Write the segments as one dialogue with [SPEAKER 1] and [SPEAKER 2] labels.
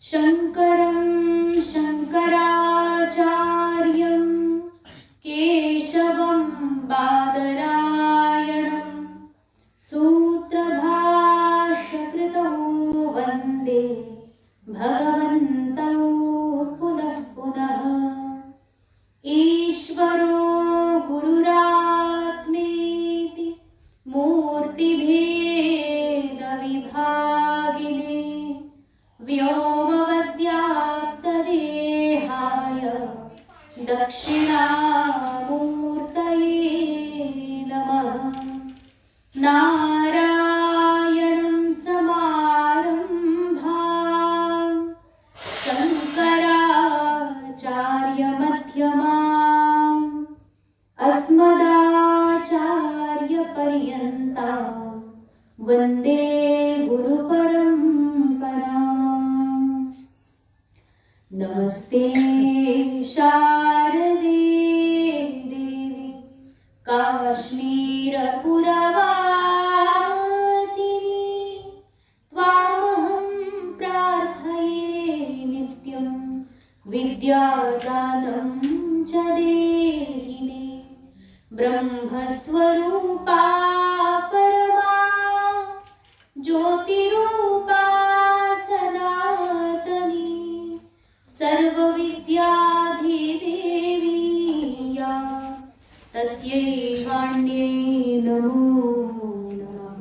[SPEAKER 1] शङ्करं शङ्कराचार्यं केशवं बादरायणं सूत्रभाष्यकृतौ वन्दे भगवन्तौ पुनः पुनः। ईश्वरो गुरुरात्मेति मूर्तिभेदविभागिने व्योमवद्व्याप्तदेहाय दक्षिणामूर्तये नमः। नारायणं समारम्भां शङ्कराचार्यमध्यमाम् अस्मदाचार्यपर्यन्तां वन्दे गुरुपरम्पराम्। नमस्ते शारदे देवी काश्मीरपुरवासिनी त्वामहं प्रार्थये नित्यं विद्यादानं च देहि मे। ब्रह्मस्वरूपा परमा ज्योतिरूपा सनातनी सर्वविद्याधिदेवी या तस्यै वाण्यै नमो नमः।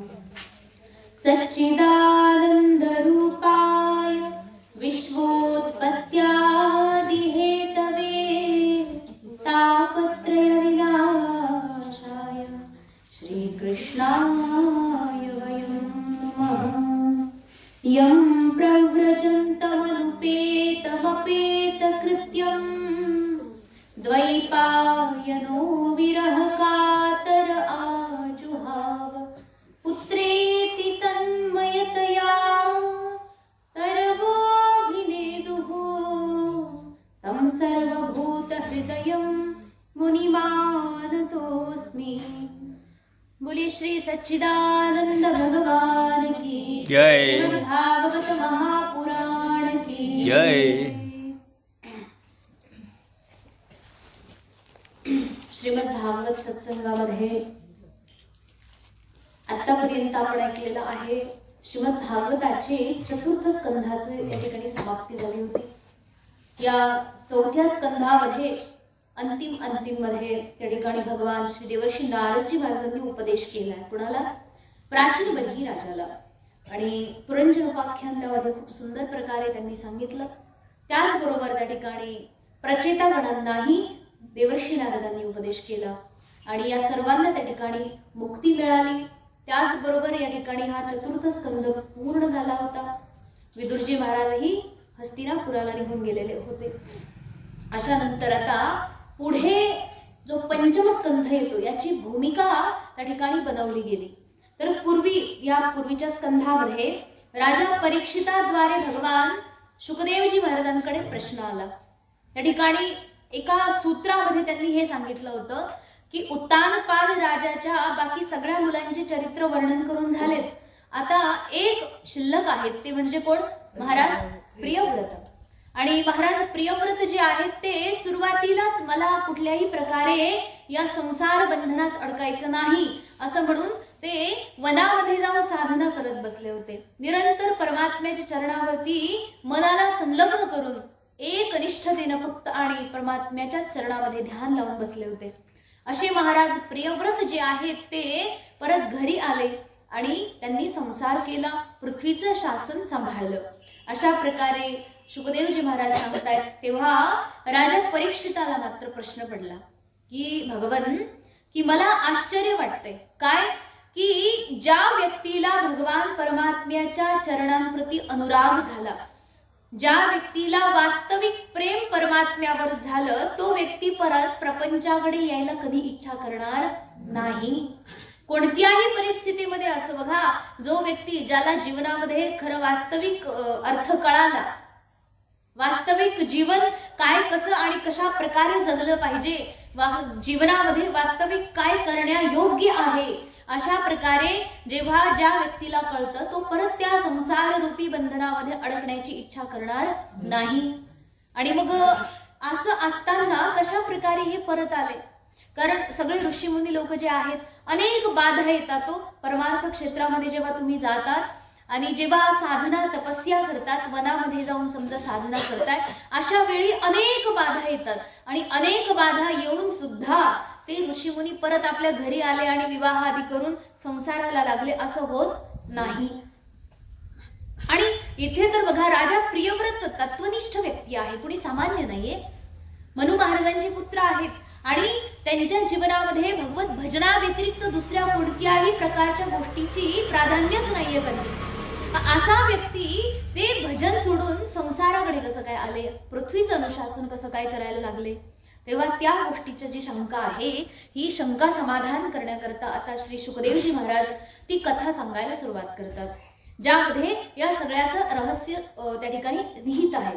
[SPEAKER 1] सच्चिदानन्दरूपाय विश्वोत्पत्त्यादिहेतवे तापत्रयविनाशाय श्रीकृष्णाय वयं नमः। यं प्रव्रजन्तमनुपेतमपेतकृत्यं द्वैपायनो विरहकातर आजुहाव पुत्रेति तन्मयतया तरवोऽभिनेदुः तं सर्वभूतहृदयं मुनिमानतोऽस्मि। बोलिए श्री सच्चिदानंद भगवान की
[SPEAKER 2] जय।
[SPEAKER 1] श्रीमद् भागवत महापुराण की
[SPEAKER 2] जय।
[SPEAKER 1] श्रीमद् भागवत सत्संगामध्ये आतापर्यंत आपण ऐकलेलं आहे श्रीमद् भागवताचे चतुर्थ स्कंधाचे या ठिकाणी समाप्ती झाली होती। या चौथ्या स्कंधामध्ये अंतिम मध्ये त्या ठिकाणी भगवान श्री देवर्षी नारदजी महाराजांनी उपदेश केलाय कुणाला? प्राचीन बर्ही राजाला। आणि पुरंजन उपाख्यान त्यामध्ये खूप सुंदर प्रकारे त्यांनी सांगितलं। त्याचबरोबर त्या ठिकाणी प्रचेतागणांनाही देवर्षी नारदांनी उपदेश केला आणि या सर्वांना त्या ठिकाणी मुक्ती मिळाली। त्याचबरोबर या ठिकाणी हा चतुर्थ स्कंद पूर्ण झाला होता। विदुरजी महाराजही हस्तिनापुराला निघून गेलेले होते। अशा नंतर आता पुढे जो पंचम स्कंध येतो याची भूमिका त्या ठिकाणी बनवली गेली। तर या पूर्वीच्या स्कंधामध्ये राजा परीक्षिताद्वारे भगवान शुकदेवजी महाराजांकडे प्रश्न आला। त्या ठिकाणी एका सूत्रामध्ये त्यांनी हे सांगितलं होतं की उत्तानपाद राजाच्या बाकी सगळ्या मुलांचे चरित्र वर्णन करून झालेत, आता एक शिल्लक आहेत ते म्हणजे कोण? महाराज प्रियव्रत। आणि महाराज प्रियव्रत जे आहेत ते सुरुवातीलाच मला कुठल्याही प्रकारे या संसार बंधनात अडकायचं नाही असं म्हणून ते वनामध्ये जाऊन साधना करत बसले होते। निरंतर परमात्म्याच्या चरणावरती मनाला संलग्न करून एक निष्ठतेनं फक्त आणि परमात्म्याच्या चरणामध्ये ध्यान लावून बसले होते। असे महाराज प्रियव्रत जे आहेत ते परत घरी आले आणि त्यांनी संसार केला, पृथ्वीचं शासन सांभाळलं। अशा प्रकारे शुकदेवजी महाराज सांगतायत। तेव्हा राजा परीक्षिताला मात्र प्रश्न पडला की भगवन की मला आश्चर्य वाटतंय काय की ज्या व्यक्तीला भगवान परमात्म्याच्या चरणांप्रती अनुराग झाला, ज्या व्यक्तीला वास्तविक प्रेम परमात्म्यावर झालं, तो व्यक्ती परत प्रपंचाकडे यायला कधी इच्छा करणार नाही। कोणत्याही परिस्थितीमध्ये असं बघा, जो व्यक्ती ज्याला जीवनामध्ये खरं वास्तविक अर्थ कळाला, वास्तविक जीवन काय कसं आणि कशा प्रकारे जगलं पाहिजे, जीवनामध्ये वास्तविक काय करण्या योग्य आहे अशा प्रकारे जेव्हा ज्या व्यक्तीला कळतं तो परत त्या संसार रूपी बंधनामध्ये अडकण्याची इच्छा करणार नाही. आणि मग असं असताना कशा प्रकारे हे परत आले, कारण सगळे ऋषीमुनी लोक जे आहेत अनेक बाधा येतात. तो परमार्थ क्षेत्रामध्ये जेव्हा तुम्ही जातात आणि जेव्हा साधना तपस्या करतात, वनामध्ये जाऊन समजा साधना करताय, अशा वेळी अनेक बाधा येतात आणि अनेक बाधा येऊन सुद्धा ते ऋषीमुनी परत आपल्या घरी आले आणि विवाह आदी करून संसाराला लागले, असं होत नाही. आणि इथे तर बघा, राजा प्रियव्रत तत्वनिष्ठ व्यक्ती आहे, कुणी सामान्य नाहीये. मनु महाराजांचे पुत्र आहेत आणि त्यांच्या जीवनामध्ये भगवत भजना व्यतिरिक्त दुसऱ्या कोणत्याही प्रकारच्या गोष्टीची प्राधान्यच नाहीये कधी. असा व्यक्ती ते भजन सोडून संसाराकडे कसं काय आले, पृथ्वीचं अनुशासन कसं काय करायला लागले. तेव्हा त्या गोष्टीची जी शंका आहे, ही शंका समाधान करण्याकरता आता श्री शुकदेवजी महाराज ती कथा सांगायला सुरुवात करतात, ज्यामध्ये या सगळ्याचं रहस्य त्या ठिकाणी निहित आहे.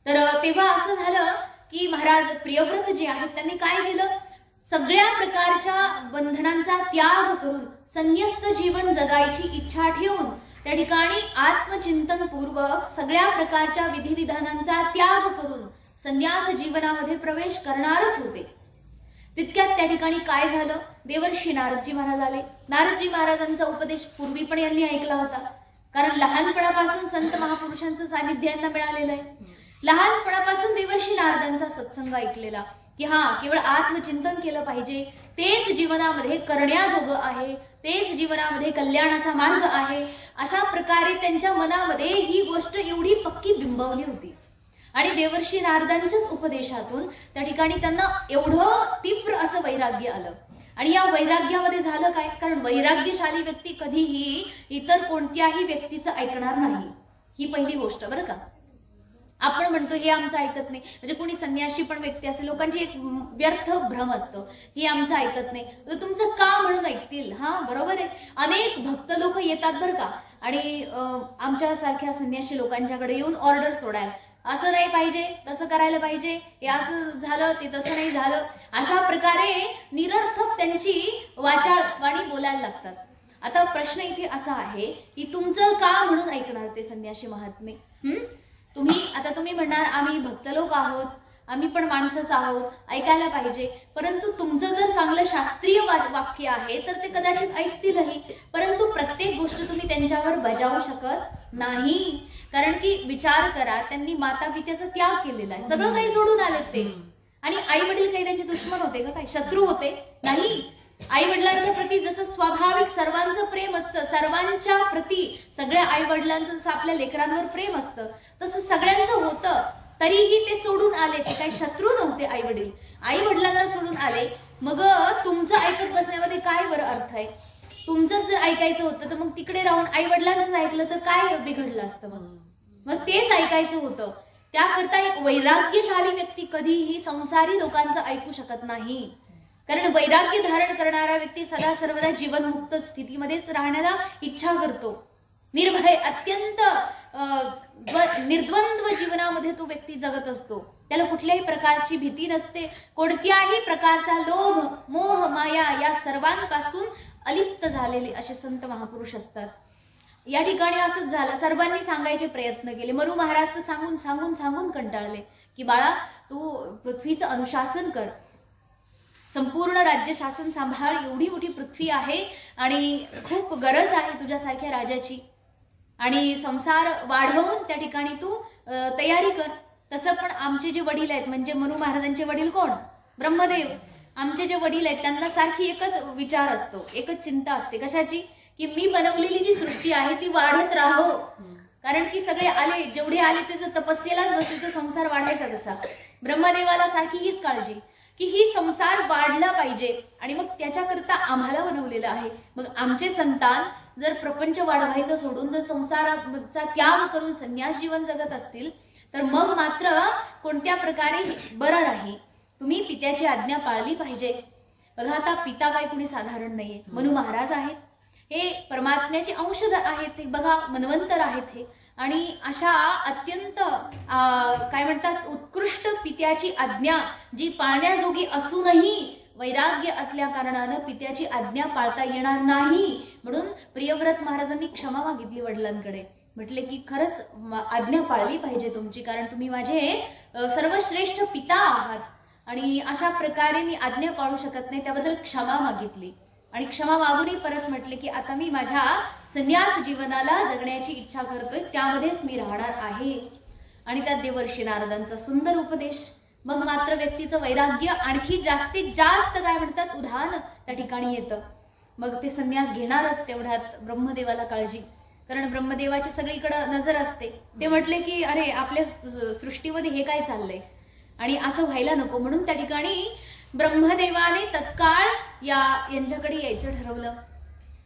[SPEAKER 1] तर तेव्हा असं झालं की महाराज प्रियव्रत जे आहेत त्यांनी काय केलं, सगळ्या प्रकारच्या बंधनांचा त्याग करून संन्यस्त जीवन जगायची इच्छा ठेवून त्या ठिकाणी आत्मचिंतन पूर्वक सगळ्या प्रकारच्या विधिविधानांचा त्याग करून संन्यास जीवनामध्ये प्रवेश करणारच होते. तितक्यात त्या ठिकाणी काय झालं, देवर्षी नारदजी महाराज आले. नारदजी महाराजांचा उपदेश पूर्वी पण यांनी ऐकला होता, कारण लहानपणापासून संत महापुरुषांचं सानिध्य यांना मिळालेलं आहे. लहानपणापासून देवर्षी नारदांचा सत्संग ऐकलेला की हा केवळ आत्मचिंतन केलं पाहिजे, तेच जीवनामध्ये करण्याजोगं आहे, तेच जीवनामध्ये कल्याणाचा मार्ग आहे. अशा प्रकारे त्यांच्या मनामध्ये ही गोष्ट एवढी पक्की बिंबवली होती आणि देवर्षी नारदांच्याच उपदेशातून त्या ठिकाणी त्यांना एवढं तीव्र असं वैराग्य आलं. आणि या वैराग्यामध्ये झालं काय, कारण वैराग्यशाली व्यक्ती कधीही इतर कोणत्याही व्यक्तीचं ऐकणार नाही, ही पहिली गोष्ट बरं का. आपण म्हणतो हे आमचं ऐकत नाही, म्हणजे कोणी संन्याशी पण व्यक्ती असेल, लोकांची एक व्यर्थ भ्रम असतो, हे आमचं ऐकत नाही, तर तुमचं का म्हणून ऐकतील. हा बरोबर आहे, अनेक भक्त लोक येतात बरं का, आणि आमच्या सारख्या संन्याशी लोकांच्याकडे येऊन ऑर्डर सोडायला, असं नाही पाहिजे, तसं करायला पाहिजे, हे असं झालं ते तसं नाही झालं, अशा प्रकारे निरर्थक त्यांची वाचाळवाणी बोलायला लागतात. आता प्रश्न इथे असा आहे की तुमचं का म्हणून ऐकणार ते संन्याशी महात्मे. तुम्ही म्हणणार आम्ही भक्त लोक आहोत, आम्ही पण माणसंच आहोत, ऐकायला पाहिजे. परंतु तुमचं जर चांगलं शास्त्रीय वाक्य आहे तर ते कदाचित ऐकतीलही, परंतु प्रत्येक गोष्ट तुम्ही त्यांच्यावर बजावू शकत नाही. कारण की विचार करा, त्यांनी माता पित्याचा त्याग केलेला आहे, सगळं काही सोडून आलेत ते. आणि आई वडील काही त्यांचे दुश्मन होते का, काय शत्रू होते नाही. आई वडिलांच्या प्रती जसं स्वाभाविक सर्वांचं प्रेम असतं, सर्वांच्या प्रती सगळ्या आई वडिलांचं जसं आपल्या लेकरांवर प्रेम असतं तसं सगळ्यांचं होतं, तरीही ते सोडून आले. ते काही शत्रू नव्हते आई वडील, आई वडिलांना सोडून आले. मग तुमचं ऐकत बसण्यामध्ये काय बरं अर्थ आहे. तुमचंच जर ऐकायचं होतं तर मग तिकडे राहून आई वडिलांचं ऐकलं तर काय बिघडलं असतं. मग तेच ऐकायचं होतं. त्याकरता एक वैराग्यशाली व्यक्ती कधीही संसारी लोकांचं ऐकू शकत नाही, कारण वैराग्य धारण करणारा व्यक्ती सदा सर्वदा जीवनमुक्त स्थितीमध्येच राहण्याला इच्छा करतो. निर्भय अत्यंत निर्द्वंद्व जीवनामध्ये तो व्यक्ती जगत असतो. त्याला कुठल्याही प्रकारची भीती नसते, कोणत्याही प्रकारचा लोभ मोह माया या सर्वांपासून अलिप्त झालेले असे संत महापुरुष असतात. या ठिकाणी असंच झालं, सर्वांनी सांगायचे प्रयत्न केले. मनु महाराज तर सांगून सांगून सांगून कंटाळले की बाळा तू पृथ्वीचं अनुशासन कर, संपूर्ण राज्य शासन सांभाळ, एवढी मोठी पृथ्वी आहे आणि खूप गरज आहे तुझ्यासारख्या राजाची, आणि संसार वाढवून त्या ठिकाणी तू तयारी कर. तसं पण आमचे जे वडील आहेत, म्हणजे मनु महाराजांचे वडील कोण, ब्रह्मदेव, आमचे जे वडील आहेत त्यांना सारखी एकच विचार असतो, एकच चिंता असते. कशाची, की मी बनवलेली जी सृष्टी आहे ती वाढत राहो. कारण की सगळे आले, जेवढे आले ते तपस्येलाच बसले तर संसार वाढायचा कसा. ब्रह्मदेवाला सारखी हीच काळजी की ही संसार वाढला पाहिजे, आणि मग त्याच्याकरता आम्हाला बनवलेलं आहे. मग आमचे संतान जर प्रपंच वाढवायचं सोडून जर संसाराचा त्याग करून संन्यास जीवन जगत असतील तर मग मात्र कोणत्या प्रकारे बरं राहील. तुम्ही पित्याची आज्ञा पाळली पाहिजे. बघा आता पिता काय कुणी साधारण नाहीये, मनु महाराज आहेत, हे परमात्म्याचे अंशध आहेत, हे बघा मनवंतर आहेत हे. आणि अशा अत्यंत काय म्हणतात उत्कृष्ट पित्याची आज्ञा जी पाळण्याजोगी असूनही वैराग्य असल्या कारणानं पित्याची आज्ञा पाळता येणार नाही, म्हणून प्रियव्रत महाराजांनी क्षमा मागितली वडिलांकडे. म्हटले की खरंच आज्ञा पाळली पाहिजे तुमची, कारण तुम्ही माझे सर्वश्रेष्ठ पिता आहात आणि अशा प्रकारे मी आज्ञा पाळू शकत नाही, त्याबद्दल क्षमा मागितली. आणि क्षमा मागूनही परत म्हटले की आता मी माझ्या संन्यास जीवनाला जगण्याची इच्छा करतोय, त्यामध्येच मी राहणार आहे. आणि त्यात देवर्षी नारदांचा सुंदर उपदेश. मग मात्र व्यक्तीचं वैराग्य आणखी जास्तीत जास्त काय म्हणतात उधाण त्या ठिकाणी येतं. मग ते संन्यास घेणारच, तेवढ्यात ब्रह्मदेवाला काळजी, कारण ब्रह्मदेवाची सगळीकडे नजर असते. ते म्हटले की अरे आपल्या सृष्टीमध्ये हे काय चाललंय आणि असं व्हायला नको, म्हणून त्या ठिकाणी ब्रह्मदेवाने तत्काळ यांच्याकडे यायचं ठरवलं.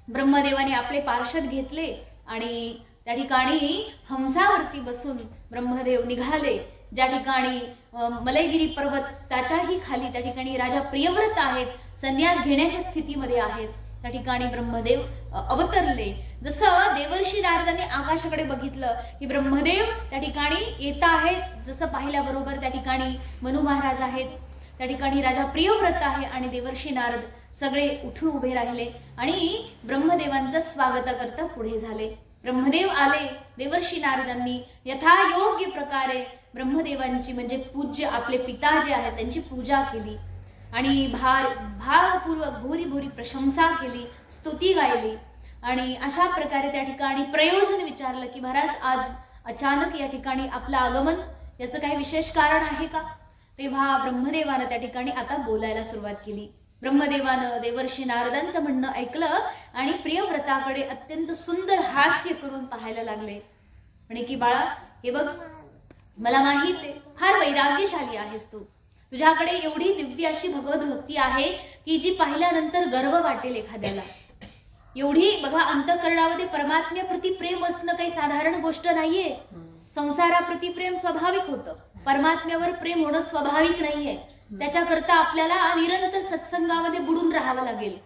[SPEAKER 1] ब्रह्मदेवाने आपले पार्षद घेतले आणि त्या ठिकाणी हंसावरती बसून ब्रह्मदेव निघाले. ज्या ठिकाणी मलयगिरी पर्वत त्याच्याही खाली त्या ठिकाणी राजा प्रियव्रत आहेत, संन्यास घेण्याच्या स्थितीमध्ये आहेत, त्या ठिकाणी ब्रह्मदेव अवतरले. जसं देवर्षी नारदांनी आकाशाकडे बघितलं की ब्रह्मदेव त्या ठिकाणी येत आहेत, जसं पाहिल्याबरोबर त्या ठिकाणी मनु महाराज आहेत, त्या ठिकाणी राजा प्रियव्रत आहे आणि देवर्षी नारद सगळे उठून उभे राहिले आणि ब्रह्मदेवांचं स्वागत करता पुढे झाले. ब्रह्मदेव आले, देवर्षी नारदांनी यथायोग्य प्रकारे ब्रह्मदेवांची म्हणजे पूज्य आपले पिता जे आहेत त्यांची पूजा केली आणि भावपूर्वक भूरी भूरी प्रशंसा केली, स्तुती गायली. आणि अशा प्रकारे त्या ठिकाणी प्रयोजन विचारलं की महाराज आज अचानक या ठिकाणी आपलं आगमन, याचं काही विशेष कारण आहे का? तेव्हा ब्रह्मदेवानं त्या ठिकाणी आता बोलायला सुरुवात केली. ब्रह्मदेवानं देवर्षी नारदांचं म्हणणं ऐकलं आणि प्रियव्रताकडे अत्यंत सुंदर हास्य करून पाहायला लागले. म्हणे की बाळा हे बघ, मला माहित आहे फार वैराग्यशाली आहेस तू, तुझ्याकडे एवढी दिव्य अशी भगवत भक्ती आहे की जी पाहिल्यानंतर गर्व वाटेल एखाद्याला. एवढी बघा, अंतःकरणामध्ये परमात्म्याप्रती प्रेम असणं काही साधारण गोष्ट नाहीये. संसाराप्रती प्रेम स्वाभाविक होतं, परमात्म्यावर प्रेम होणं स्वाभाविक नाहीये. त्याच्याकरता आपल्याला निरंतर सत्संगामध्ये बुडून राहावं लागेल.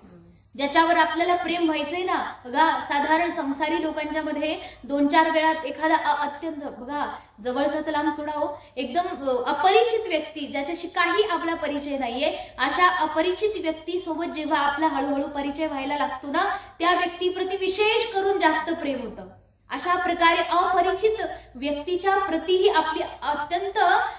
[SPEAKER 1] ज्याच्यावर आपल्याला प्रेम व्हायचंय ना, बघा साधारण संसारी लोकांच्या मध्ये 2-4 वेळात एखादा अत्यंत बघा जवळचा तर लांब सोडा हो, एकदम अपरिचित व्यक्ती ज्याच्याशी काही आपला परिचय नाहीये, अशा अपरिचित व्यक्ती सोबत जेव्हा आपला हळूहळू परिचय व्हायला लागतो ना, त्या व्यक्तीप्रती विशेष करून जास्त प्रेम होतं. अशा प्रकारे अपरिचित व्यक्तीच्या प्रतीही आपली अत्यंत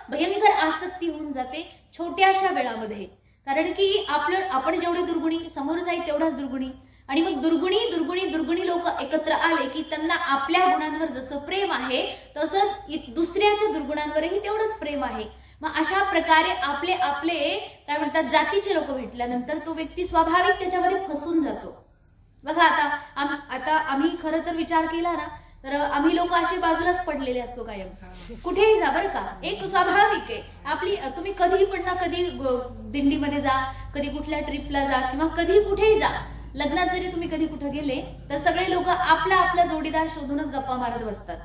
[SPEAKER 1] भयंकर आसक्ती होऊन जाते छोट्याशा वेळामध्ये. कारण की आपण जेवढे दुर्गुणी, समोर जाईल तेवढाच दुर्गुणी, आणि मग दुर्गुणी लोक एकत्र आले की त्यांना आपल्या गुणांवर जसं प्रेम आहे तसंच दुसऱ्याच्या दुर्गुणांवरही तेवढंच प्रेम आहे. मग अशा प्रकारे आपले काय म्हणतात जातीचे लोक भेटल्यानंतर तो व्यक्ती स्वाभाविक त्याच्यामध्ये फसून जातो. बघा आता आम्ही खरं तर विचार केला ना तर आम्ही लोक असे बाजूलाच पडलेले असतो कायम, कुठेही जा बरं का, एक स्वाभाविक आहे आपली. तुम्ही कधी पण ना कधी दिंडीमध्ये जा, कधी कुठल्या ट्रिपला जा किंवा कधी कुठेही जा, लग्नात जरी तुम्ही कधी कुठे गेले तर सगळे लोक आपला जोडीदार शोधूनच गप्पा मारत बसतात.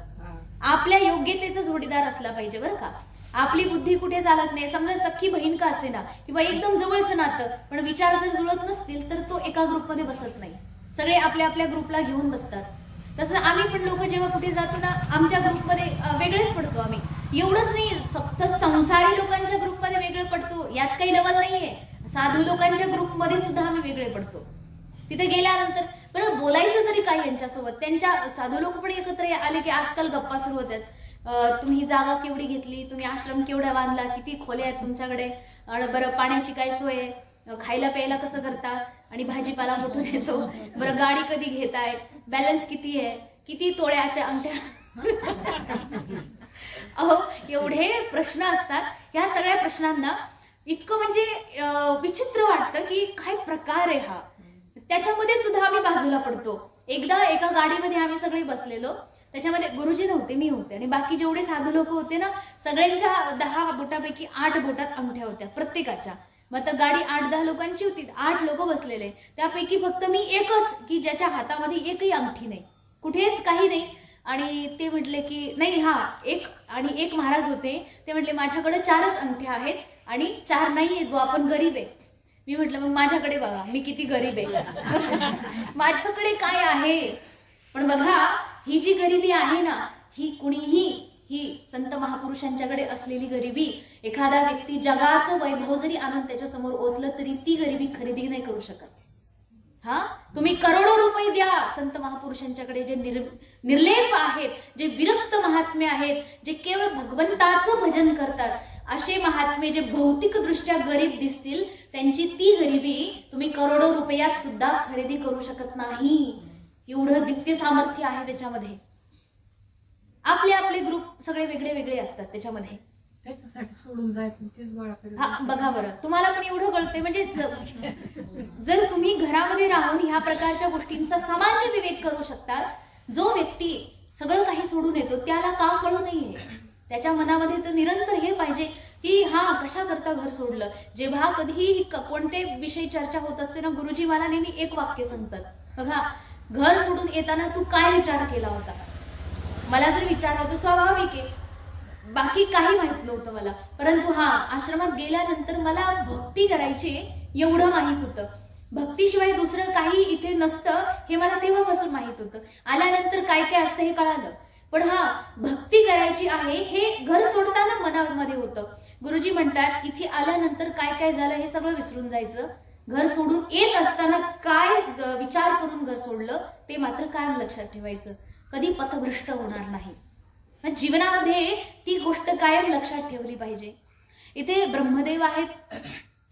[SPEAKER 1] आपल्या योग्यतेचा जोडीदार असला पाहिजे बरं का. आपली बुद्धी कुठे चालत नाही. समजा सख्खी बहीण का असे ना किंवा एकदम जवळचं नातं, पण विचार जर जुळत नसतील तर तो एका ग्रुपमध्ये बसत नाही, सगळे आपल्या ग्रुपला घेऊन बसतात. तसं आम्ही पण लोक जेव्हा कुठे जातो ना, आमच्या ग्रुपमध्ये वेगळेच पडतो आम्ही. एवढंच नाही, फक्त संसारी लोकांच्या ग्रुपमध्ये वेगळे पडतो, यात काही नवल नाहीये. साधू लोकांच्या ग्रुपमध्ये सुद्धा आम्ही वेगळे पडतो. तिथे गेल्यानंतर बरं बोलायचं तरी काय यांच्यासोबत, त्यांच्या साधू लोक पण एकत्र आले की आजकाल गप्पा सुरू होतात. तुम्ही जागा केवढी घेतली, तुम्ही आश्रम केवढा बांधला, किती खोल्या आहेत तुमच्याकडे, बरं पाण्याची काय सोय आहे, खायला प्यायला कसं करता, आणि भाजीपाला कुठून येतो, बरं गाडी कधी घेताय, बॅलन्स किती आहे, किती तोळ्याच्या अंगठ्या. अहो एवढे प्रश्न असतात. ह्या सगळ्या प्रश्नांना इतकं म्हणजे विचित्र वाटतं की काय प्रकार आहे हा. त्याच्यामध्ये सुद्धा आम्ही बाजूला पडतो. एकदा एका गाडीमध्ये आम्ही सगळे बसलेलो, त्याच्यामध्ये गुरुजी नव्हते, मी होते आणि बाकी जेवढे साधू लोक होते ना, सगळ्यांच्या 10 बोटापैकी 8 बोटात अंगठ्या होत्या प्रत्येकाच्या. मग तर गाडी 8-10 लोकांची होती, 8 लोक बसलेले, त्यापैकी फक्त मी एकच की ज्याच्या हातामध्ये एकही अंगठी नाही, कुठेच काही नाही. आणि ते म्हटले की नाही एक महाराज होते, ते म्हटले माझ्याकडे 4च अंगठ्या आहेत आणि 4 नाही आहेत, आपण गरीब आहे. मी म्हटलं मग माझ्याकडे बघा, मी किती गरीब आहे. माझ्याकडे काय आहे. पण बघा ही जी गरिबी आहे ना, ही कुणीही ही संत महापुरुषांच्याकडे असलेली गरिबी एखादा व्यक्ती जगाचं वैभव जरी आणून त्याच्या समोर ओतलं तरी ती गरिबी खरेदी नाही करू शकत. हा, तुम्ही करोडो रुपये द्या संत महापुरुषांच्याकडे, जे निर्लेप आहेत, जे विरक्त महात्मे आहेत, जे केवळ भगवंताचं भजन करतात, असे महात्मे जे भौतिकदृष्ट्या गरीब दिसतील, त्यांची ती गरिबी तुम्ही करोडो रुपयात सुद्धा खरेदी करू शकत नाही. एवढं दिव्य सामर्थ्य आहे त्याच्यामध्ये. आपले आपले ग्रुप सगळे वेगळे वेगळे असतात त्याच्यामध्ये.
[SPEAKER 2] त्याच्यासाठी सोडून जायचं तेच गोळा करायचं.
[SPEAKER 1] हा, बघा बरं, तुम्हाला पण एवढं कळतंय म्हणजे जर तुम्ही घरामध्ये राहून ह्या प्रकारच्या गोष्टींचा सामान्य विवेक करू शकता, जो व्यक्ती सगळं काही सोडून येतो त्याला का कळू नाहीये? त्याच्या मनामध्ये तर निरंतर हे पाहिजे की हा, कशा करता घर सोडलं. जेव्हा कधीही कोणते विषयी चर्चा होत असते ना, गुरुजी मला नेहमी एक वाक्य सांगतात, बघा, घर सोडून येताना तू काय विचार केला होता? मला जर विचार होता, स्वाभाविक आहे, बाकी काही माहित नव्हतं मला, परंतु हा, आश्रमात गेल्यानंतर मला भक्ती करायची एवढं माहित होतं. भक्तीशिवाय दुसरं काही इथे नसतं हे मला तेव्हापासून माहित होतं. आल्यानंतर काय काय असतं हे कळालं, पण हा, भक्ती करायची आहे हे घर सोडताना मनामध्ये होतं. गुरुजी म्हणतात, इथे आल्यानंतर काय काय झालं हे सगळं विसरून जायचं. घर सोडून येत असताना काय विचार करून घर सोडलं ते मात्र कायम लक्षात ठेवायचं. कधी पथभ्रष्ट होणार नाही. जीवनामध्ये ती गोष्ट कायम लक्षात ठेवली पाहिजे. इथे ब्रह्मदेव आहेत,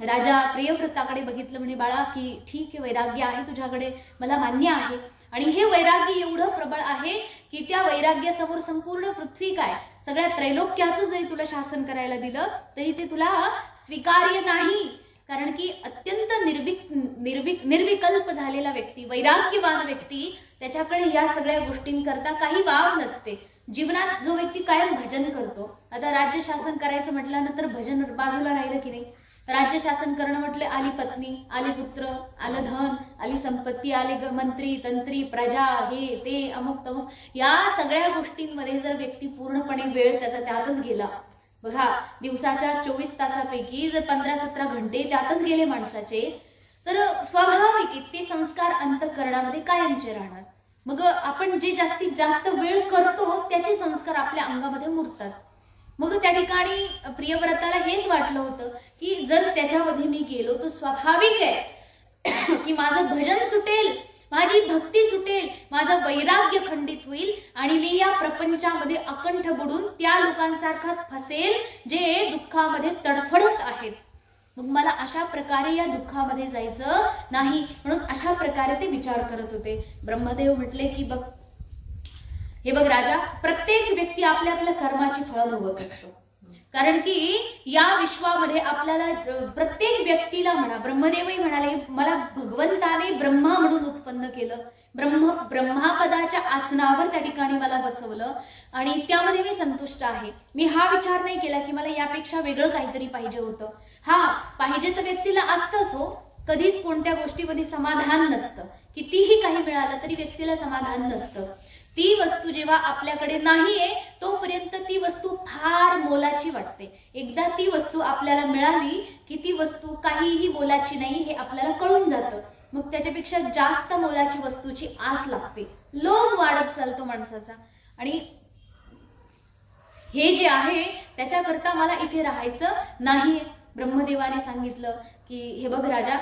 [SPEAKER 1] राजा प्रियव्रताकडे बघितलं, म्हणे बाळा की ठीक आहे, वैराग्य आहे तुझ्याकडे, मला मान्य आहे, आणि हे वैराग्य एवढं प्रबळ आहे की त्या वैराग्यासमोर संपूर्ण पृथ्वी काय, सगळ्या त्रैलोक्याचं जरी तुला शासन करायला दिलं तरी ते तुला स्वीकार्य नाही. कारण की अत्यंत निर्विकल्प झालेला व्यक्ती, वैराग्यवान व्यक्ती, त्याच्याकडे या सगळ्या गोष्टींकरता काही वाव नसते. जीवनात जो व्यक्ती कायम भजन करतो, आता राज्य शासन करायचं म्हटल्यानंतर भजन बाजूला राहिलं की नाही. राज्य शासन करणं म्हटलं, आली पत्नी, आले पुत्र, आलं धन, आली संपत्ती, आले मंत्री तंत्री प्रजा, हे ते अमुक तमुक, या सगळ्या गोष्टींमध्ये जर व्यक्ती पूर्णपणे वेळ त्याचा त्यातच गेला, बघा, दिवसाच्या 24 तासापैकी जर 15-17 घंटे त्यातच गेले माणसाचे, तर स्वाभाविक ते संस्कार अंतःकरणामध्ये कायमचे राहणार. मग आपण जे जास्तीत जास्त वेळ करतो त्याचे संस्कार आपल्या अंगामध्ये मुरतात. मग त्या ठिकाणी प्रियव्रताला हेच वाटलं होतं की जर त्याच्यामध्ये मी गेलो तर स्वाभाविक आहे की माझं भजन सुटेल, माझी भक्ती सुटेल, माझं वैराग्य खंडित होईल आणि मी या प्रपंचामध्ये अकंठ बुडून त्या लोकांसारखाच फसेल जे दुःखामध्ये तडफडत आहेत. मग मला अशा प्रकारे या दुःखामध्ये जायचं नाही, म्हणून अशा प्रकारे ते विचार करत होते. ब्रह्मदेव म्हटले की बघ, हे बघ राजा, प्रत्येक व्यक्ती आपल्या आपल्या कर्माची फळं भोगत असतो. कारण की या विश्वामध्ये आपल्याला प्रत्येक व्यक्तीला म्हणा, ब्रह्मदेवही म्हणाले, मला भगवंताने ब्रह्मा म्हणून उत्पन्न केलं, ब्रह्मापदाच्या आसनावर त्या ठिकाणी मला बसवलं आणि त्यामध्ये मी संतुष्ट आहे. मी हा विचार नाही केला की मला यापेक्षा वेगळं काहीतरी पाहिजे होतं. हा, पाहिजे तर व्यक्तीला असतंच हो, कधीच कोणत्या गोष्टीमध्ये समाधान नसतं. कितीही काही मिळालं तरी व्यक्तीला समाधान नसतं. ती वस्तू जेव्हा आपल्याकडे नाहीये तोपर्यंत ती वस्तू फार मोलाची वाटते. एकदा ती वस्तू आपल्याला मिळाली की ती वस्तू काहीही मोलाची नाही हे आपल्याला कळून जातं. मग त्याच्यापेक्षा जास्त मोलाची वस्तूची आस लागते, लोभ वाढत चालतो माणसाचा. आणि हे जे आहे त्याच्याकरता मला इथे राहायचं नाही. ब्रह्मदेवाने सांगितलं की हे बघ राजा,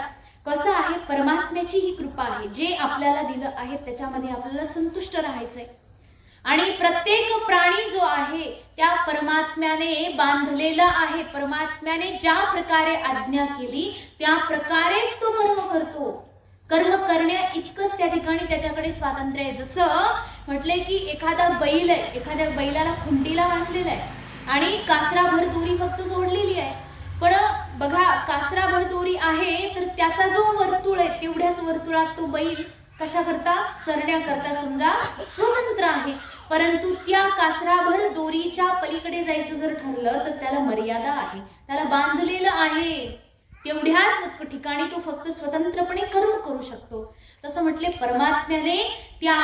[SPEAKER 1] कसं आहे, परमात्म्याची ही कृपा आहे, जे आपल्याला दिलं आहे त्याच्यामध्ये आपल्याला संतुष्ट राहायचंय. आणि प्रत्येक प्राणी जो आहे त्या परमात्म्याने बांधलेला आहे. परमात्म्याने ज्या प्रकारे आज्ञा केली त्या प्रकारेच तो कर्म करतो. कर्म करण्या इतकंच त्या ठिकाणी त्याच्याकडे स्वातंत्र्य आहे. जसं म्हटलंय की एखादा बैल आहे, एखाद्या बैलाला खुंटीला बांधलेला आहे आणि कासराभर दोरी फक्त सोडलेली आहे. पण बघा, कासराभर दोरी आहे तर त्याचा जो वर्तुळ आहे तेवढ्याच वर्तुळात तो बैल कशा करता, चरण्याकरता समजा स्वतंत्र आहे. परंतु त्या कासराभर दोरीच्या पलीकडे जायचं जर ठरलं तर त्याला मर्यादा आहे, त्याला बांधलेलं आहे. तेवढ्याच ठिकाणी तो फक्त स्वतंत्रपणे कर्म करू शकतो. तसं म्हटले परमात्म्याने त्या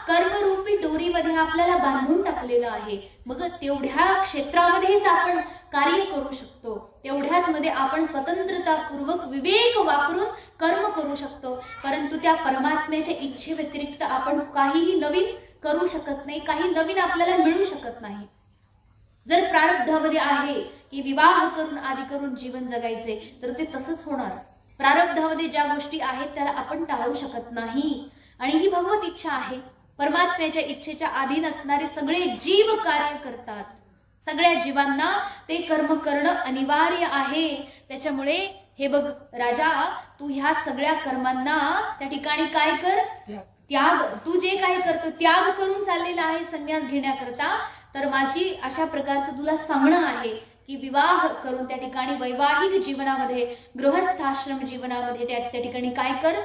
[SPEAKER 1] कर्मरूपी दोरीमध्ये आपल्याला बांधून टाकलेलं आहे. मग तेवढ्या क्षेत्रामध्येच आपण कार्य करू शकतो, तेवढ्याच मध्ये आपण स्वतंत्रतापूर्वक विवेक वापरून कर्म करू शकतो. परंतु त्या परमात्म्याच्या इच्छे व्यतिरिक्त आपण काहीही नवीन करू शकत नाही, काही नवीन आपल्याला मिळू शकत नाही. जर प्रारब्धामध्ये आहे की विवाह करून आदी करून जीवन जगायचे, तर ते तसंच होणार. प्रारब्धामध्ये ज्या गोष्टी आहेत त्याला आपण टाळू शकत नाही. आणि ही भगवत इच्छा आहे. परमात्म्याच्या इच्छेच्या अधीन असणारे सगळे जीव कार्य करतात. सगळ्या जीवांना ते कर्म करणं अनिवार्य आहे. त्याच्यामुळे हे बघ राजा, तू ह्या सगळ्या कर्मांना त्या ठिकाणी काय कर, त्याग. तू जे काय करतो त्याग करून चाललेला आहे संन्यास घेण्याकरता. तर माझी अशा प्रकारचं तुला सांगणं आहे की विवाह करून त्या ठिकाणी वैवाहिक जीवनामध्ये, गृहस्थाश्रम जीवनामध्ये त्या ठिकाणी काय कर,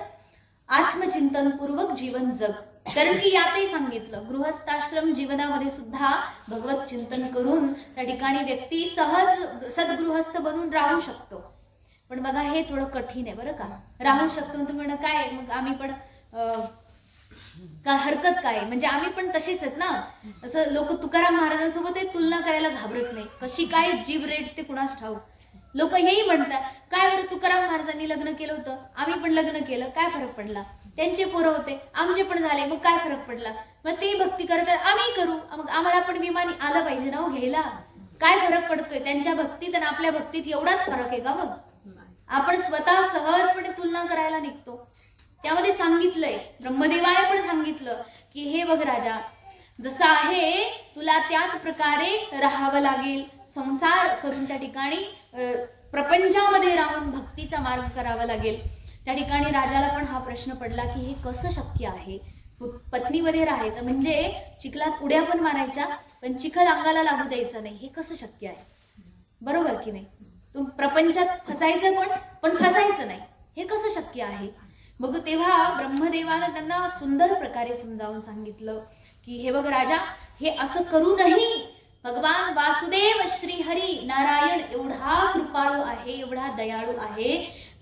[SPEAKER 1] आत्मचिंतन पूर्वक जीवन जग. कारण की यातही सांगितलं गृहस्थाश्रम जीवनामध्ये सुद्धा भगवत चिंतन करून त्या ठिकाणी व्यक्ती सहज सद्गृहस्थ बनून राहू शकतो. पण बघा हे थोडं कठीण आहे बरं का. राहू शकतो तुम्ही म्हणा काय, मग आम्ही पण का हरकत काय, म्हणजे आम्ही पण तसेच आहेत ना. असं लोक तुकाराम महाराजांसोबत तुलना करायला घाबरत नाही. कशी काय जीव रेट ते कुणास ठाऊक. लोक हेही म्हणतात काय बरं, तुकाराम महाराजांनी लग्न केलं होतं, आम्ही पण लग्न केलं, काय फरक पडला. त्यांचे पोरं होते, आमचे पण झाले, मग काय फरक पडला. मग ते भक्ती करतात, आम्ही करू, मग आम्हाला पण विमान आलं पाहिजे ना घ्यायला. काय फरक पडतोय त्यांच्या भक्तीत आणि आपल्या भक्तीत? एवढाच फरक आहे का? मग आपण स्वतः सहजपणे तुलना करायला निघतो. त्यामध्ये सांगितलंय, ब्रह्मदेवाने पण सांगितलं की हे बघ राजा, जसं आहे तुला त्याच प्रकारे राहावं लागेल. संसार करून त्या ठिकाणी प्रपंचामध्ये राहून भक्तीचा मार्ग करावा लागेल. त्या ठिकाणी राजाला पण हा प्रश्न पडला की हे कसं शक्य आहे. पत्नीमध्ये राहायचं म्हणजे चिखलात उड्या पण मारायच्या, पण चिखल अंगाला लागू द्यायचं नाही. हे कसं शक्य आहे? बरोबर की नाही? तू प्रपंचात फसायचं पण फसायचं नाही. हे कसं शक्य आहे? मग तेव्हा ब्रह्मदेवानं त्यांना सुंदर प्रकारे समजावून सांगितलं की हे बघ राजा, हे असं करू नाही. भगवान वासुदेव श्रीहरी नारायण एवढा कृपाळू आहे, एवढा दयाळू आहे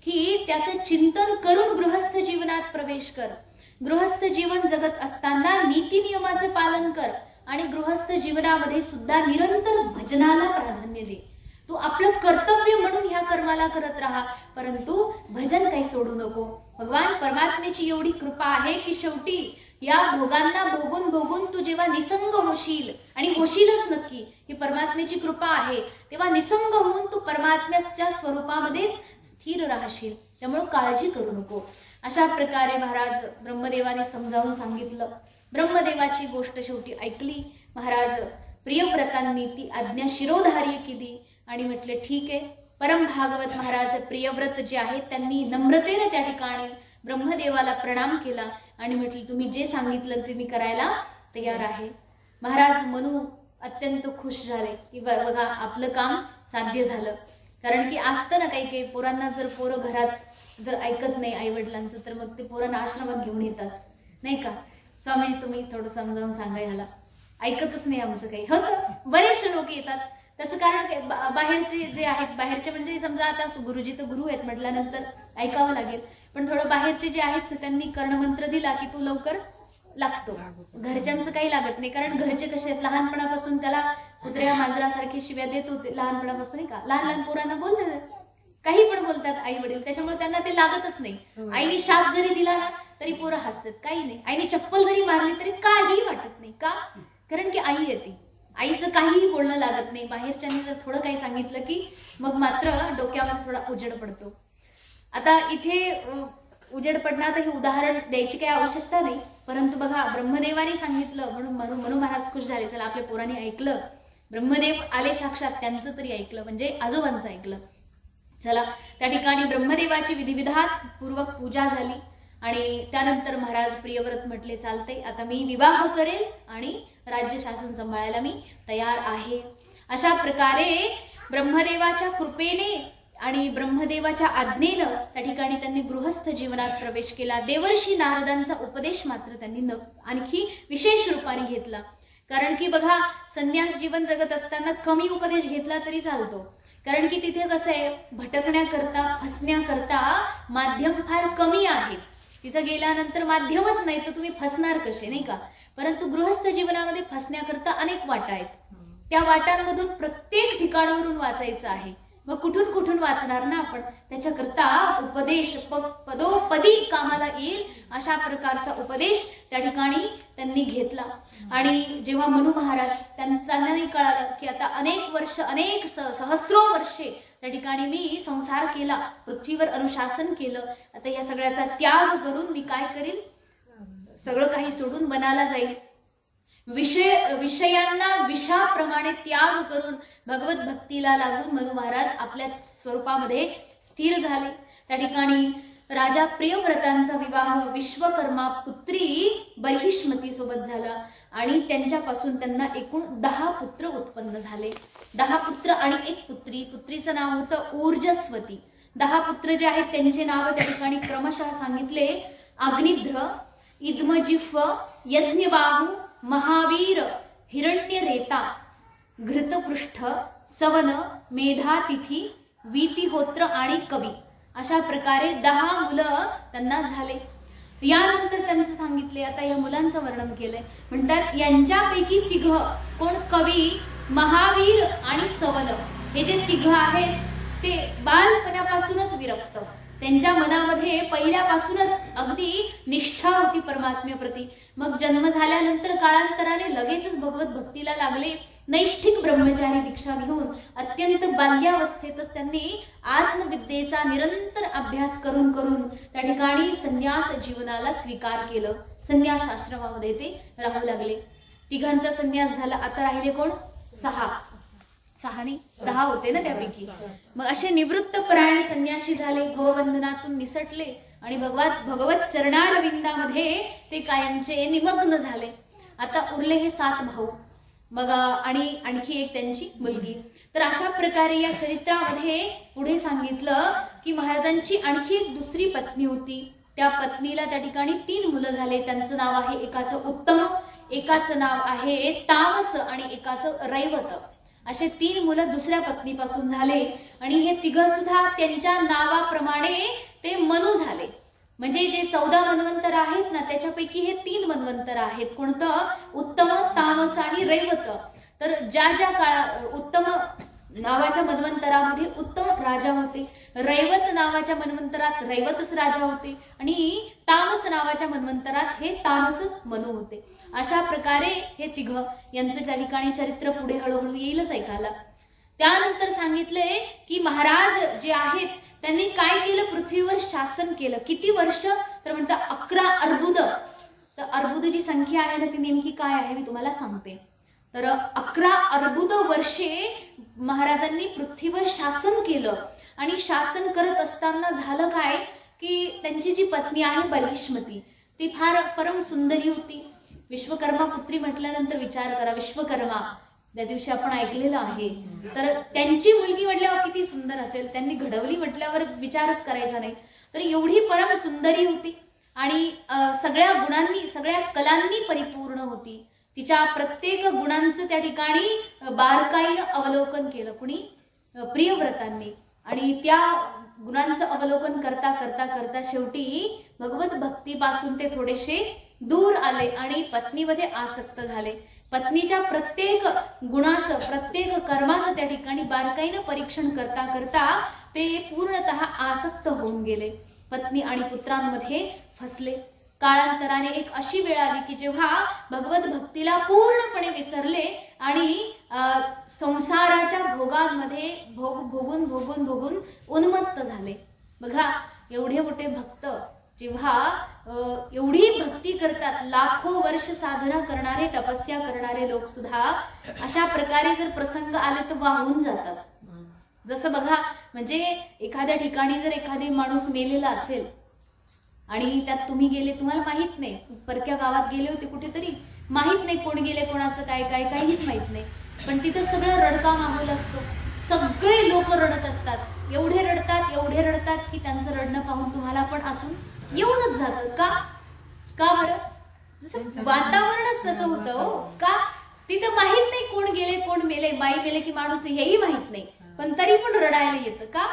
[SPEAKER 1] की त्याचं चिंतन करून गृहस्थ जीवनात प्रवेश कर. गृहस्थ जीवन जगत असताना नीती नियमाचं पालन कर आणि गृहस्थ जीवनामध्ये सुद्धा निरंतर भजनाला प्राधान्य दे. तू आपलं कर्तव्य म्हणून ह्या कर्माला करत राहा, परंतु भजन काही सोडू नको. भगवान परमात्म्याची एवढी कृपा आहे की शेवटी या भोगांना भोगून भोगून तू जेव्हा निसंग होशील, आणि होशीलच नक्की, ही परमात्म्याची कृपा आहे, तेव्हा निसंग होऊन तू परमात्म्याच्या स्वरूपामध्येच स्थिर राहशील. त्यामुळे काळजी करू नको. अशा प्रकारे महाराज ब्रह्मदेवाने समजावून सांगितलं. ब्रह्मदेवाची गोष्ट शेवटी ऐकली. महाराज प्रियव्रतांनी ती आज्ञा शिरोधार्य केली आणि म्हटले ठीक आहे. परम भागवत महाराज प्रियव्रत जे आहेत त्यांनी नम्रतेने त्या ठिकाणी ब्रह्मदेवाला प्रणाम केला आणि म्हटले तुम्ही जे सांगितलं ते मी करायला तयार आहे. महाराज मनु अत्यंत खुश झाले की बघा आपलं काम साध्य झालं. कारण की असतं ना काही काही पोरांना, जर पोरं घरात जर ऐकत नाही आई वडिलांचं, तर मग ते पोरांना आश्रमात घेऊन येतात नाही का. स्वामी तुम्ही थोडं समजावून सांगा ह्याला, ऐकतच नाही आमचं काही. होतं बरेचसे लोक येतात. त्याचं कारण काय, बाहेरचे जे आहेत, बाहेरचे म्हणजे समजा आता गुरुजी तर गुरु आहेत म्हटल्यानंतर ऐकावं लागेल, पण थोडं बाहेरचे जे आहेत त्यांनी कर्णमंत्र दिला की तू लवकर लागतो. घरच्यांचं काही लागत नाही, कारण घरचे कसे आहेत लहानपणापासून त्याला कुत्र्या मांजरासारखी शिव्या देत होते लहानपणापासून नाही का. लहान लहान पोरांना बोलतात, काही पण बोलतात आई वडील, त्याच्यामुळे त्यांना ते लागतच नाही. आईने शाप जरी दिला ना तरी पोरं हसतात, काही नाही. आईने चप्पल जरी मारली तरी काही वाटत नाही. का? कारण की आई येते, आईचं काहीही बोलणं लागत नाही. बाहेरच्यांनी जर थोडं काही सांगितलं की मग मात्र डोक्यावर थोडा उजेड पडतो. आता इथे उजेड पडणार, तर हे उदाहरण द्यायची काही आवश्यकता नाही, परंतु बघा ब्रह्मदेवाने सांगितलं म्हणून मनु महाराज खुश झाले. चला आपल्या पोरांनी ऐकलं, ब्रह्मदेव आले साक्षात, त्यांचं तरी ऐकलं, म्हणजे आजोबांचं ऐकलं. चला त्या ठिकाणी ब्रह्मदेवाची विधिविधान पूर्वक पूजा झाली आणि त्यानंतर महाराज प्रियव्रत म्हटले चालते आता मी विवाह करेल आणि राज्य शासन सांभाळायला मी तयार आहे. अशा प्रकारे ब्रह्मदेवाच्या कृपेने आणि ब्रह्मदेवाच्या आज्ञेनं त्या ठिकाणी त्यांनी गृहस्थ जीवनात प्रवेश केला. देवर्षी नारदांचा उपदेश मात्र त्यांनी आणखी विशेष रूपाने घेतला. कारण की बघा संन्यास जीवन जगत असताना कमी उपदेश घेतला तरी चालतो, कारण की तिथे कसं आहे भटकण्याकरता फसण्याकरता माध्यम फार कमी आहे. तिथं गेल्यानंतर माध्यमच नाही तर तुम्ही फसणार कसे नाही का. परंतु गृहस्थ जीवनामध्ये फसण्याकरता अनेक वाटा आहेत. त्या वाटांमधून प्रत्येक ठिकाणावरून वाचायचं आहे. मग कुठून कुठून वाचणार ना आपण. त्याच्याकरता उपदेश पदोपदी कामाला येईल अशा प्रकारचा उपदेश त्या ठिकाणी त्यांनी घेतला. आणि जेव्हा मनु महाराज त्यांनाही कळालं की आता अनेक वर्ष अनेक सहस्रो वर्षे त्या ठिकाणी मी संसार केला, पृथ्वीवर अनुशासन केलं, आता या सगळ्याचा त्याग करून मी काय करीन, सगळं काही सोडून वनाला जाईल. विषयांना विषाप्रमाणे त्याग करून भगवत भक्तीला लागून मनु महाराज आपल्या स्वरूपामध्ये स्थिर झाले. त्या ठिकाणी राजा प्रियव्रतांचा विवाह विश्वकर्मा पुत्री बर्हिष्मती सोबत झाला आणि त्यांच्यापासून त्यांना एकूण 10 पुत्र उत्पन्न झाले. 10 पुत्र आणि 1 पुत्री. पुत्रीचं नाव होतं ऊर्जस्वती. 10 पुत्र जे आहेत त्यांचे नाव त्या ठिकाणी क्रमशः सांगितले. अग्निध्र, इद्मजिह्व, यज्ञबाहू, महावीर, हिरण्यरेता, घृतपृष्ठ, सवन, मेधातिथी, वीतिहोत्र आणि कवी. अशा प्रकारे 10 मुलं त्यांना झाले. यानंतर त्यांचं सांगितले, आता या मुलांचं वर्णन केलंय. म्हणतात यांच्यापैकी 3 कोण, कवी, महावीर आणि सवन, हे जे 3 आहेत ते बालपणापासूनच विरक्त. त्यांच्या मनामध्ये पहिल्यापासूनच अगदी निष्ठा होती परमात्म्याप्रती. मग जन्म झाल्यानंतर काळांतराने लगेचच भगवत भक्तीला लागले. नैष्ठिक ब्रह्मचारी दीक्षा घेऊन अत्यंत बाल्यावस्थेतच त्यांनी आत्मविद्येचा निरंतर अभ्यास करून करून त्या ठिकाणी संन्यास जीवनाला स्वीकार केलं. संन्यास आश्रमामध्ये ते राहू लागले. 3 संन्यास झाला. आता राहिले कोण, 6 आणि 10 होते ना त्यापैकी. मग असे निवृत्त परायण संन्यासी झाले, भवबंधनातून निसटले आणि भगवत चरणारविंदामध्ये ते कायमचे निमग्न झाले. आता उरले हे 7 भाऊ, मग आणि आणखी एक त्यांची मुलगी. तर अशा प्रकारे या चरित्रामध्ये पुढे सांगितलं की महाराजांची आणखी एक दुसरी पत्नी होती. त्या पत्नीला त्या ठिकाणी 3 मुलं झाले. त्यांचं नाव आहे, एकाचं उत्तम, एकाचं नाव आहे तामस आणि एकाचं रैवत. असे 3 मुलं दुसऱ्या पत्नीपासून झाले आणि हे 3 सुद्धा त्यांच्या नावाप्रमाणे ते मनु झाले. म्हणजे जे 14 मन्वंतर आहेत ना त्याच्यापैकी हे 3 मन्वंतर आहेत. कोणतं, उत्तम, तामस आणि रैवत. तर ज्या उत्तम नावाच्या मन्वंतरामध्ये उत्तम राजा होते, रैवत नावाच्या मन्वंतरात रैवतच राजा होते आणि तामस नावाच्या मन्वंतरात हे तामसच मनु होते. अशा प्रकारे हे 3 यांचे त्या ठिकाणी चरित्र पुढे हळूहळू येईलच ऐकायला. त्यानंतर सांगितले की महाराज जे आहेत त्यांनी काय केलं, पृथ्वीवर शासन केलं. किती वर्ष, तर म्हणतात 11 अर्बुद. तर अर्बुद जी संख्या आहे ना ती नेमकी काय आहे मी तुम्हाला सांगते. तर 11 अर्बुद वर्षे महाराजांनी पृथ्वीवर शासन केलं. आणि शासन करत असताना झालं काय की त्यांची जी पत्नी आहे बर्हिष्मती ती फार परम सुंदरी होती. विश्वकर्मा पुत्री म्हटल्यानंतर विचार करा, विश्वकर्मा त्या दिवशी आपण ऐकलेलं आहे. तर त्यांची मुलगी म्हटल्यावर किती सुंदर असेल, त्यांनी घडवली म्हटल्यावर विचारच करायचा नाही. तर एवढी परम सुंदरी होती आणि सगळ्या गुणांनी सगळ्या कलांनी परिपूर्ण होती. तिच्या प्रत्येक गुणांचं त्या ठिकाणी बारकाईनं अवलोकन केलं कुणी, प्रियव्रतांनी. आणि त्या गुणांचं अवलोकन करता करता करता शेवटी भगवत भक्तीपासून ते थोडेसे दूर आले आणि पत्नीमध्ये आसक्त झाले. पत्नीच्या प्रत्येक गुणाचं प्रत्येक कर्माचं त्या ठिकाणी बारकाईनं परीक्षण करता करता ते पूर्णतः आसक्त होऊन गेले. पत्नी आणि पुत्रांमध्ये फसले. काळांतराने एक अशी वेळ आली की जेव्हा भगवत भक्तीला पूर्णपणे विसरले आणि संसाराच्या भोगांमध्ये भोगून भोगून भोगून उन्मत्त झाले. बघा, एवढे मोठे भक्त जेव्हा एवढी भक्ती करतात, लाखो वर्ष साधना करणारे तपस्या करणारे लोक सुद्धा अशा प्रकारे जर प्रसंग आले तर वाहून जातात. जसं बघा, म्हणजे एखाद्या ठिकाणी जर एखादी माणूस मेलेला असेल आणि त्यात तुम्ही गेले, तुम्हाला माहित नाही, परक्या गावात गेले होते कुठेतरी, माहित नाही कोण गेले, कोणाचं काय काय काहीच माहित नाही, पण तिथं सगळं रडका माहोल असतो. सगळे लोक रडत असतात, एवढे रडतात की त्यांचं रडणं पाहून तुम्हाला पण आतून येऊनच जातं. का बरं? जसं वातावरणच तसं होतं. का? तिथं माहित नाही कोण गेले कोण मेले, बाई मेले की माणूस हेही माहित नाही, पण तरी पण रडायला येतं. का?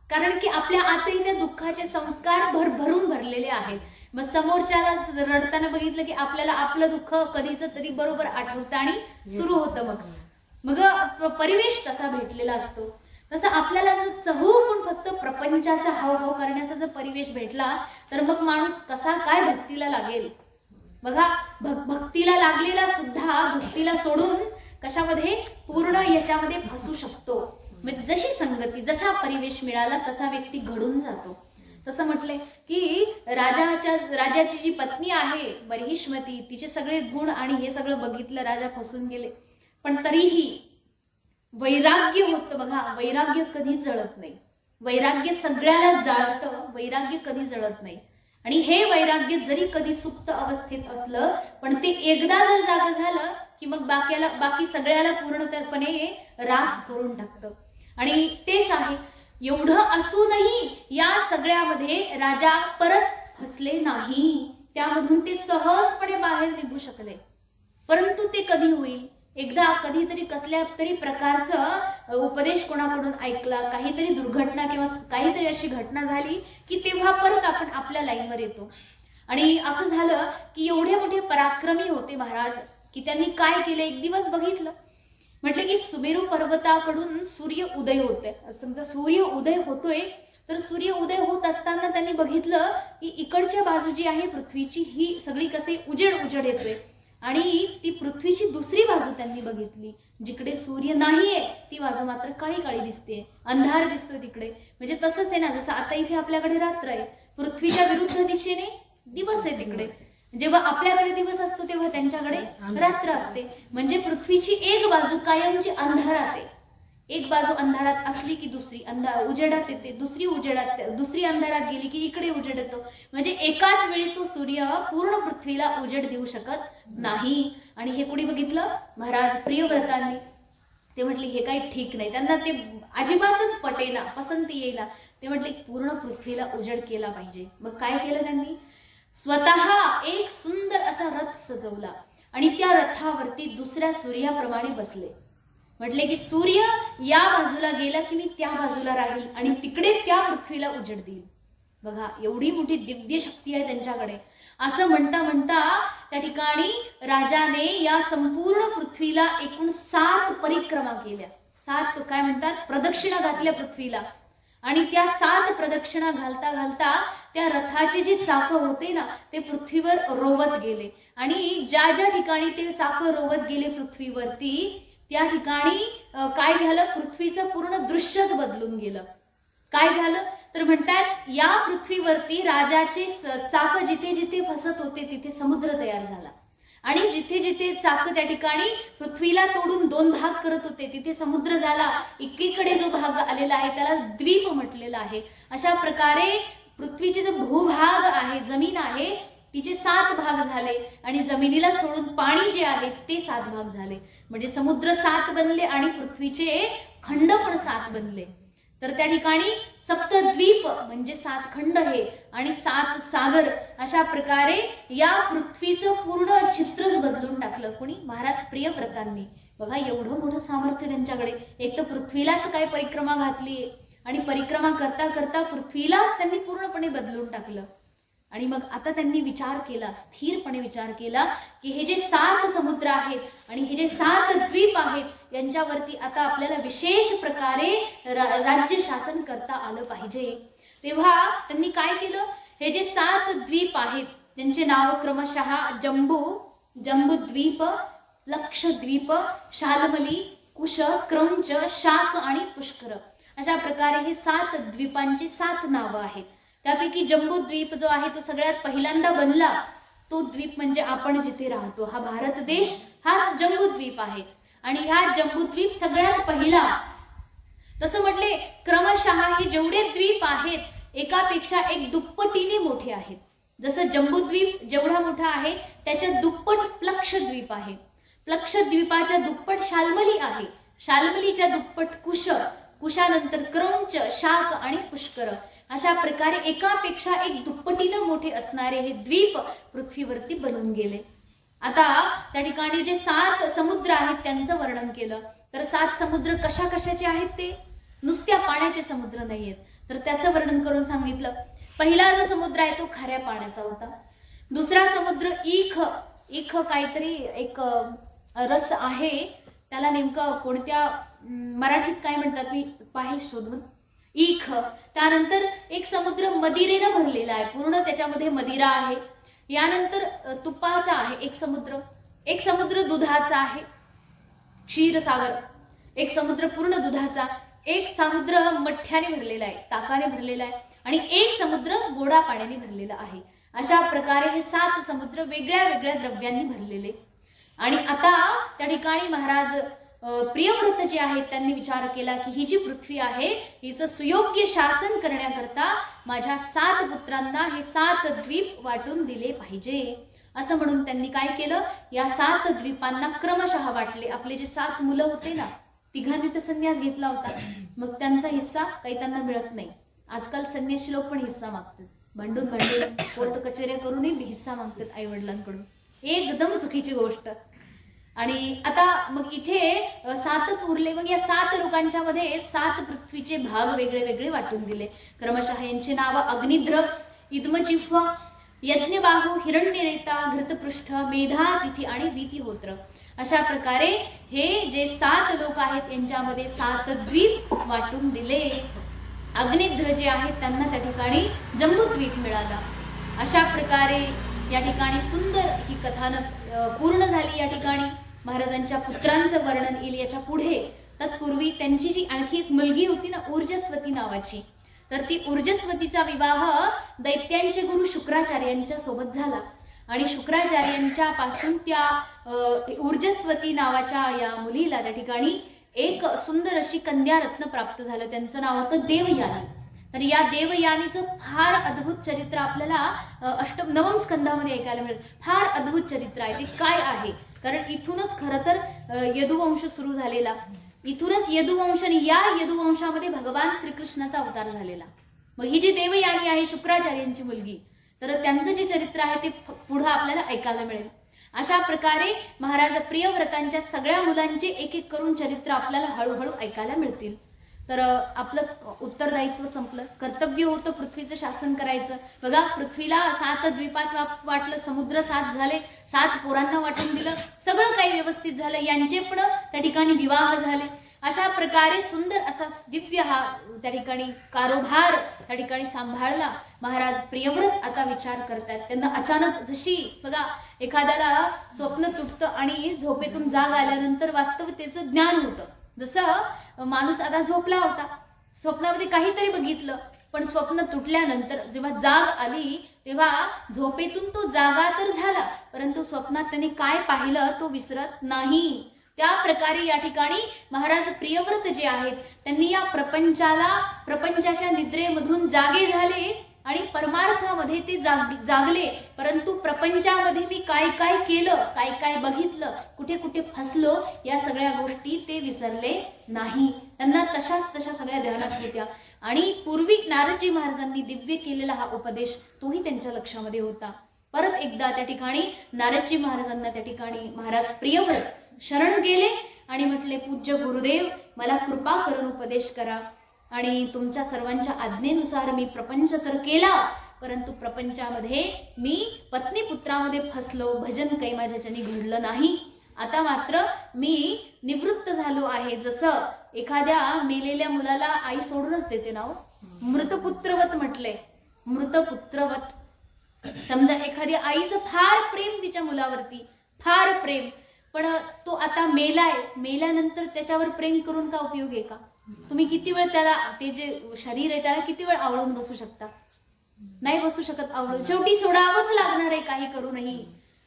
[SPEAKER 1] कारण की आपल्या आतही त्या दुःखाचे संस्कार भरभरून भरलेले आहेत. मग समोरच्याला रडताना बघितलं की आपल्याला आपलं दुःख कधीच तरी बरोबर आठवतं आणि सुरू होतं. मग परिवेश तसा भेटलेला असतो. तसं आपल्याला जर चहूकून फक्त प्रपंचाचा हावभाव करण्याचा जर परिवेश भेटला तर मग माणूस कसा काय भक्तीला लागेल. बघा भक्तीला लागलेला सुद्धा भक्तीला सोडून कशामध्ये पूर्ण याच्यामध्ये फसू शकतो. म्हणजे जशी संगती जसा परिवेश मिळाला तसा व्यक्ती घडून जातो. तसं म्हटले की राजाची जी पत्नी आहे बर्हिष्मती, तिचे सगळे गुण आणि हे सगळं बघितलं, राजा फसून गेले. पण तरीही वैराग्य होतं. बघा वैराग्य कधी जळत नाही. वैराग्य सगळ्याला जाळतं, वैराग्य कधी जळत नाही. आणि हे वैराग्य जरी कधी सुप्त अवस्थेत असलं पण ते एकदा जर जाग झालं की मग बाकी सगळ्याला पूर्णपणे राग करून टाकतं. आणि तेच आहे, एवढं असूनही या सगळ्यामध्ये राजा परत फसले नाही. त्यामधून ते सहजपणे बाहेर निघू शकले. परंतु ते कधी होईल, एकदा कधीतरी कसल्या तरी प्रकारचं उपदेश कोणाकडून ऐकला, काहीतरी दुर्घटना किंवा काहीतरी अशी घटना झाली की तेव्हा परत आपण आपल्या लाईनवर येतो. आणि असं झालं की एवढे मोठे पराक्रमी होते महाराज की त्यांनी काय केलं, एक दिवस बघितलं, म्हटलं की सुमेरू पर्वताकडून सूर्य उदय होतोय. समजा सूर्य उदय होतोय तर सूर्य उदय होत असताना त्यांनी बघितलं की इकडच्या बाजू जी आहे पृथ्वीची ही सगळी कसे उजेड येतोय आणि ती पृथ्वीची दुसरी बाजू त्यांनी बघितली, जिकडे सूर्य नाहीये ती बाजू मात्र काळी काळी दिसते, अंधार दिसतोय तिकडे. म्हणजे तसंच आहे ना, जसं आता इथे आपल्याकडे रात्र आहे, पृथ्वीच्या विरुद्ध दिशेने दिवस आहे तिकडे. जेव्हा आपल्याकडे दिवस असतो तेव्हा त्यांच्याकडे रात्र असते. म्हणजे पृथ्वीची एक बाजू कायमची अंधारात आहे. एक बाजू अंधारात असली की दुसरी उजेडात येते, दुसरी अंधारात गेली की इकडे उजेड येतो. म्हणजे एकाच वेळी तो सूर्य पूर्ण पृथ्वीला उजेड देऊ शकत नाही. आणि हे कोणी बघितलं, महाराज प्रियव्रतांनी. ते म्हटले हे काही ठीक नाही, त्यांना ते अजिबातच पटेना, पसंती येईना. ते म्हटले पूर्ण पृथ्वीला उजेड केला पाहिजे. मग काय केलं त्यांनी, स्वतः एक सुंदर असा रथ सजवला आणि त्या रथावरती दुसऱ्या सूर्याप्रमाणे बसले. म्हटले की सूर्य या बाजूला गेला की मी त्या बाजूला राहील आणि तिकडे त्या पृथ्वीला उजेड देईल. बघा एवढी मोठी दिव्य शक्ती आहे त्यांच्याकडे. असं म्हणता म्हणता त्या ठिकाणी राजाने या संपूर्ण पृथ्वीला एकूण 7 परिक्रमा केल्या. 7 काय म्हणतात, प्रदक्षिणा घातल्या पृथ्वीला. आणि त्या 7 प्रदक्षिणा घालता घालता त्या रथाचे जे चाक होते ना ते पृथ्वीवर रोवत गेले. आणि ज्या ज्या ठिकाणी ते चाक रोवत गेले पृथ्वीवरती त्या ठिकाणी काय झालं, पृथ्वीचं पूर्ण दृश्यच बदलून गेलं. काय झालं तर म्हणतात या पृथ्वीवरती राजाचे चाक जिथे जिथे फसत होते तिथे समुद्र तयार झाला. आणि जिथे जिथे चाक त्या ठिकाणी पृथ्वीला तोडून 2 भाग करत होते तिथे समुद्र झाला. एकीकडे जो भाग आलेला आहे त्याला द्वीप म्हटलेला आहे. अशा प्रकारे पृथ्वीचे जो भूभाग आहे, जमीन आहे, तिचे 7 भाग झाले आणि जमिनीला सोडून पाणी जे आहे ते 7 भाग झाले. म्हणजे समुद्र 7 बनले आणि पृथ्वीचे खंड पण 7 बनले. तर त्या ठिकाणी सप्तद्वीप म्हणजे 7 खंड हे आणि 7 सागर. अशा प्रकारे या पृथ्वीचं पूर्ण चित्रच बदलून टाकलं. कोणी, महाराज प्रियव्रतांनी. बघा एवढं मोठं सामर्थ्य त्यांच्याकडे. एक तर पृथ्वीलाच काय परिक्रमा घातली आणि परिक्रमा करता करता पृथ्वीलाच त्यांनी पूर्णपणे बदलून टाकलं. आणि मग आता त्यांनी विचार केला, स्थिरपणे विचार केला की हे जे 7 समुद्र आहेत आणि हे जे 7 द्वीप आहेत यांच्यावरती आता आपल्याला विशेष प्रकारे राज्य शासन करता आलं पाहिजे. तेव्हा त्यांनी काय केलं, हे जे 7 द्वीप आहेत त्यांचे नाव क्रमशः जम्बूद्वीप, लक्षद्वीप, शालमली, कुश, क्रौंच, शाक आणि पुष्कर. अशा प्रकारे हे 7 द्वीपांची 7 नावं आहेत. त्यापैकी जम्बूद्वीप जो आहे तो सगळ्यात पहिल्यांदा बनला. तो द्वीप म्हणजे आपण जिथे राहतो, हा भारत देश हाच जम्बूद्वीप आहे. आणि ह्या जम्बूद्वीप सगळ्यात पहिला. तसं म्हटले क्रमशः हे जेवढे द्वीप आहेत एकापेक्षा एक दुप्पटीने मोठे आहेत. जसं जम्बूद्वीप जेवढा मोठा आहे त्याच्या दुप्पट लक्षद्वीप आहे. लक्षद्वीपाच्या दुप्पट शाल्मली आहे. शाल्मलीच्या दुप्पट कुशानंतर क्रौंच, शाक आणि पुष्कर. अशा प्रकारे एकापेक्षा एक दुप्पटीनं मोठे असणारे हे द्वीप पृथ्वीवरती बनून गेले. आता त्या ठिकाणी जे 7 समुद्र आहेत त्यांचं वर्णन केलं. तर 7 समुद्र कशा कशाचे आहेत, ते नुसत्या पाण्याचे समुद्र नाहीयेत. तर त्याचं वर्णन करून सांगितलं. पहिला जो समुद्र आहे तो खाऱ्या पाण्याचा होता. दुसरा समुद्र इख काहीतरी एक रस आहे, त्याला नेमकं कोणत्या मराठीत काय म्हणतात मी पाहिल शोधून, ईख. त्यानंतर एक समुद्र मदिरेनं भरलेला आहे, पूर्ण त्याच्यामध्ये मदिरा आहे. यानंतर तुपाचा आहे एक समुद्र दुधाचा आहे, क्षीरसागर. एक समुद्र पूर्ण दुधाचा, एक समुद्र मठ्ठ्याने भरलेला आहे, ताकाने भरलेला आहे, आणि एक समुद्र गोडा पाण्याने भरलेला आहे. अशा प्रकारे हे 7 समुद्र वेगळ्या वेगळ्या द्रव्यांनी भरलेले. आणि आता त्या ठिकाणी महाराज प्रियव्रत जे आहेत त्यांनी विचार केला की ही जी पृथ्वी आहे हिचं सुयोग्य शासन करण्याकरता माझ्या 7 पुत्रांना हे 7 द्वीप वाटून दिले पाहिजे. असं म्हणून त्यांनी काय केलं, या 7 द्वीपांना क्रमशः वाटले. आपले जे 7 मुलं होते ना, तिघांनी तर संन्यास घेतला होता, मग त्यांचा हिस्सा काही त्यांना मिळत नाही. आजकाल संन्यासी लोक पण हिस्सा मागतात, भांडून कोर्ट कचेऱ्या करूनही हिस्सा मागतात आई वडिलांकडून. एकदम चुकीची गोष्ट. आणि आता मग इथे 7च उरले. मग या 7 लोकांच्या मध्ये 7 पृथ्वीचे भाग वेगळे वेगळे वाटून दिले. क्रमशः यांची नावं अग्निद्र, इद्मजिह्वा, यज्ञबाहू, हिरण्यरेता, घृतपृष्ठ, मेधा, तिथी आणि वीतिहोत्र. अशा प्रकारे हे जे 7 लोक आहेत यांच्यामध्ये 7 द्वीप वाटून दिले. अग्निद्र जे आहेत त्यांना त्या ठिकाणी जम्बूद्वीप मिळाला. अशा प्रकारे या ठिकाणी सुंदर ही कथानक पूर्ण झाली. या ठिकाणी महाराजांच्या पुत्रांचं वर्णन येईल याच्या पुढे. तत्पूर्वी त्यांची जी आणखी एक मुलगी होती ना, ऊर्जस्वती नावाची, तर ती ऊर्जस्वतीचा विवाह दैत्यांचे गुरु शुक्राचार्यांच्या सोबत झाला. आणि शुक्राचार्यांच्या पासून त्या ऊर्जस्वती नावाच्या या मुलीला त्या ठिकाणी एक सुंदर अशी कन्या रत्न प्राप्त झालं. त्यांचं नाव होतं देवयानी. तर या देवयानीचं फार अद्भुत चरित्र आपल्याला नवम स्कंदामध्ये ऐकायला मिळेल. फार अद्भुत चरित्र आहे. ते काय आहे, कारण इथूनच खरं तर यदुवंश सुरू झालेला. इथूनच यदुवंश, आणि या यदुवंशामध्ये भगवान श्रीकृष्णाचा अवतार झालेला. मग ही जी देवयानी आहे शुक्राचार्यांची मुलगी, तर त्यांचं जे चरित्र आहे ते पुढे आपल्याला ऐकायला मिळेल. अशा प्रकारे महाराज प्रियव्रतांच्या सगळ्या मुलांचे एक एक करून चरित्र आपल्याला हळूहळू ऐकायला मिळतील. तर आपलं उत्तरदायित्व संपलं. कर्तव्य होतं पृथ्वीचं शासन करायचं. बघा, पृथ्वीला 7 द्वीपात वाटलं, समुद्र 7 झाले, 7 पोरांना वाटून दिलं, सगळं काही व्यवस्थित झालं. यांचे पण त्या ठिकाणी विवाह झाले. अशा प्रकारे सुंदर असा दिव्य हा त्या ठिकाणी कारभार त्या ठिकाणी सांभाळला महाराज प्रियव्रत. आता विचार करतात. त्यांना अचानक जशी बघा एखाद्याला स्वप्न तुटतं आणि झोपेतून जाग आल्यानंतर वास्तवतेचं ज्ञान होतं. जसं माणूस आता झोपला होता, स्वप्नामध्ये काहीतरी बघितलं, पण स्वप्न तुटल्यानंतर जेव्हा जाग आली तेव्हा झोपेतून तो जागा तर झाला, परंतु स्वप्नात त्यांनी काय पाहिलं तो विसरत नाही. त्या प्रकारे या ठिकाणी महाराज प्रियव्रत जे आहेत त्यांनी या प्रपंचाच्या निद्रेमधून जागे झाले आणि परमार्थामध्ये ते जागले. परंतु प्रपंचामध्ये मी काय काय केलं, काय काय बघितलं, कुठे कुठे फसलो, या सगळ्या गोष्टी ते विसरले नाही. त्यांना तशा सगळ्या ध्यानात होत्या. आणि पूर्वी नारदजी महाराजांनी दिव्य केलेला हा उपदेश तोही त्यांच्या लक्षामध्ये होता. परत एकदा त्या ठिकाणी नारदजी महाराजांना त्या ठिकाणी महाराज प्रियव्रत शरण गेले आणि म्हटले, पूज्य गुरुदेव, मला कृपा करून उपदेश करा. आणि तुमच्या सर्वांच्या आज्ञेनुसार मी प्रपंच तर केला, परंतु प्रपंचामध्ये मी पत्नी पुत्रामध्ये फसलो, भजन काही माझ्याच्याने घडलं नाही. आता मात्र मी निवृत्त झालो आहे. जसं एखाद्या मेलेल्या मुलाला आई सोडूनच देते ना, मृतपुत्रवत म्हटले, मृतपुत्रवत. समजा एखाद्या आईचं फार प्रेम तिच्या मुलावरती, फार प्रेम, पण तो आता मेलाय, मेल्यानंतर त्याच्यावर प्रेम करून का उपयोग आहे का? तुम्ही किती वेळ त्याला, ते जे शरीर आहे त्याला किती वेळ आवळून बसू शकता? नाही बसू शकत आवळून. शेवटी सोडावंच लागणार आहे, काही करूनही.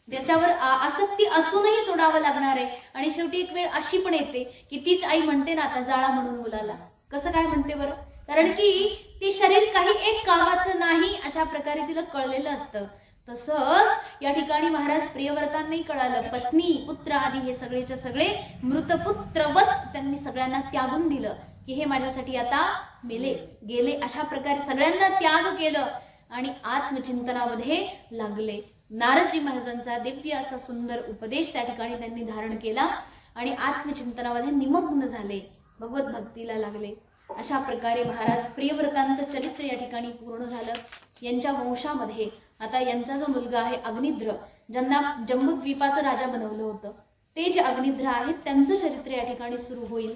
[SPEAKER 1] त्याच्यावर आसक्ती असूनही सोडावं लागणार आहे. आणि शेवटी एक वेळ अशी पण येते की तीच आई म्हणते ना, आता जाळा म्हणून मुलाला. कसं काय म्हणते बरं? कारण की ते शरीर काही एक कामाचं नाही, अशा प्रकारे तिला कळलेलं असतं. तसंच या ठिकाणी महाराज प्रियव्रतांनाही कळालं. पत्नी पुत्र आदी हे सगळेच्या सगळे मृतपुत्रवत त्यांनी सगळ्यांना त्यागून दिलं की हे माझ्यासाठी आता मेले गेले. अशा प्रकारे सगळ्यांना त्याग केलं आणि आत्मचिंतनामध्ये लागले. नारदजी महाराजांचा दिव्य असा सुंदर उपदेश त्या ठिकाणी त्यांनी धारण केला आणि आत्मचिंतनामध्ये निमग्न झाले, भगवत भक्तीला लागले. अशा प्रकारे महाराज प्रियव्रतांचं चरित्र या ठिकाणी पूर्ण झालं. यांच्या वंशामध्ये आता यांचा जो मुलगा आहे अग्निद्र, ज्यांना जम्बूद्वीपाचं राजा बनवलं होतं, ते जे अग्निद्र आहेत त्यांचं चरित्र या ठिकाणी सुरू होईल.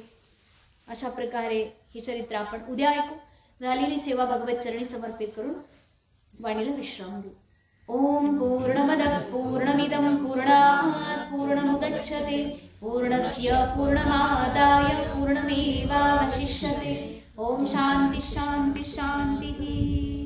[SPEAKER 1] अशा प्रकारे हे चरित्र आपण उद्या ऐकू. झालेली सेवा भगवत चरणी समर्पित करून वाणीला विश्राम देऊ. ओम पूर्णमदः पूर्णमिदं पूर्णात् पूर्णमुदच्यते पूर्णस्य पूर्णमादाय पूर्णमेवावशिष्यते. ओम शांती शांती शांती.